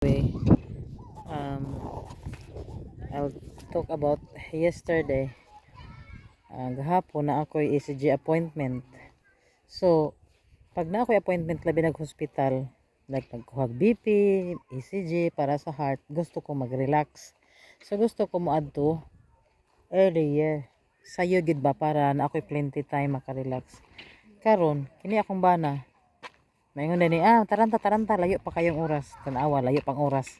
Anyway, I'll talk about yesterday. Gahapon na ako'y ECG appointment. So, pag na ako'y appointment labi nag-hospital, like nagkuhag BP, ECG para sa heart, gusto ko mag-relax. So, gusto ko moadto earlier. Sayo gid ba para na ako'y plenty time makarelax. Karon, kini akong bana. Maingon din taranta, layo pa kayong oras. Tanawa, layo pang oras.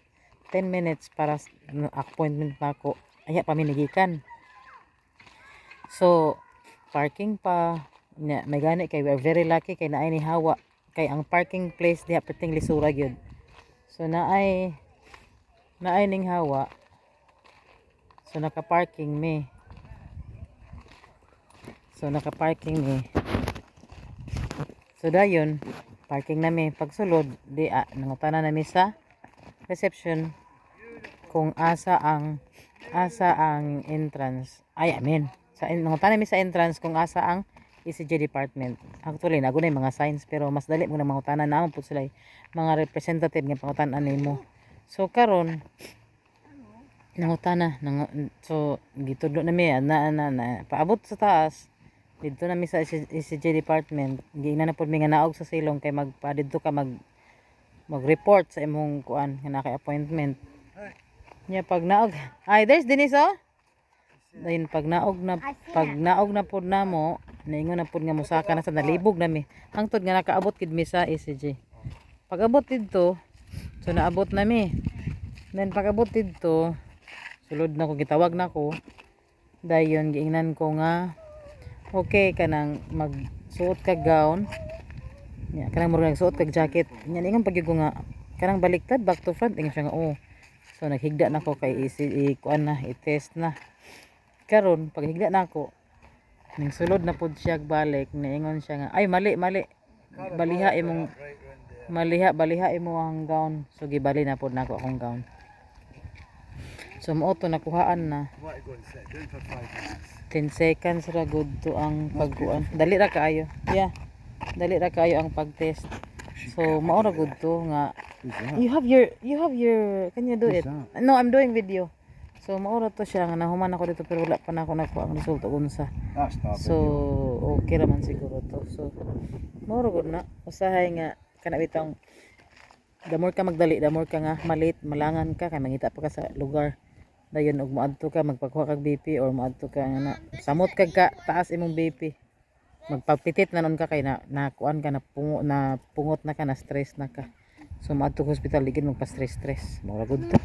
10 minutes para appointment na ako. Aya pa minigikan. So, parking pa. May gani kay we are very lucky kay naay ni hawa. Kay ang parking place diha perting lisura gyud. So naay ning hawa. So naka-parking mi. So dayon, parking nami. Pagsulod, nangutana nami sa reception kung asa ang entrance. Nangutana nami sa entrance kung asa ang ECG department. Actually, nagunay mga signs pero mas dali mo na mangutana naman po sila mga representative nga pangutanan nimo. So karon nangutana so gitudlo nami na paabot sa taas dito nami sa ECG department. Giingnan na pud mi nga naog sa silong kay magpadidto ka mag-report sa imong kuan nga nakay appointment. Nya pag naog, there's Denise oh. Dayon pag naog na pud namo, naingon na pud nga mosaka na sa nalibog nami. Hangtod nga nakaabot gid mi sa ECG. Pag abot didto, so naabot nami. Then pag abot didto, sulod na ko gitawag na ko. Dayon giingnan ko nga okay kanang magsuot ka gown. Nya kanang murag nagsuot kag jacket. Nya ingon pag ko nga kanang baliktad back to front ingon siya nga oh. So naghigda na ko kay kuan na i-test na. Karon pag higda na ako ning sulod na pud siya balik niingon siya nga mali baliha imo ang gown. So gibali na pud nako akong gown. So moto nakuhaan na 10 seconds ra good to ang pagkuan. Dali ra kaayo ang pagtest. So mao ra good to nga you have your can you do it? No, I'm doing video. So mao ra to siya nga nahuman ako dito pero wala pa na ako nakuha ang resulta unsa. So okay ra man siguro to. So mao ra gud na usahay nga kana bitang damor ka magdali, damor ka nga malit, malangan ka kay mangita pa ka sa lugar. Dayon og moadto ka magpakuha kag BP or moadto ka nga samot kag ka taas imong BP. Magpapitit na nun ka kay na kuan ka na pungot na ka na stress na ka. So moadto hospital ligid magpa stress. Mao ra gud to.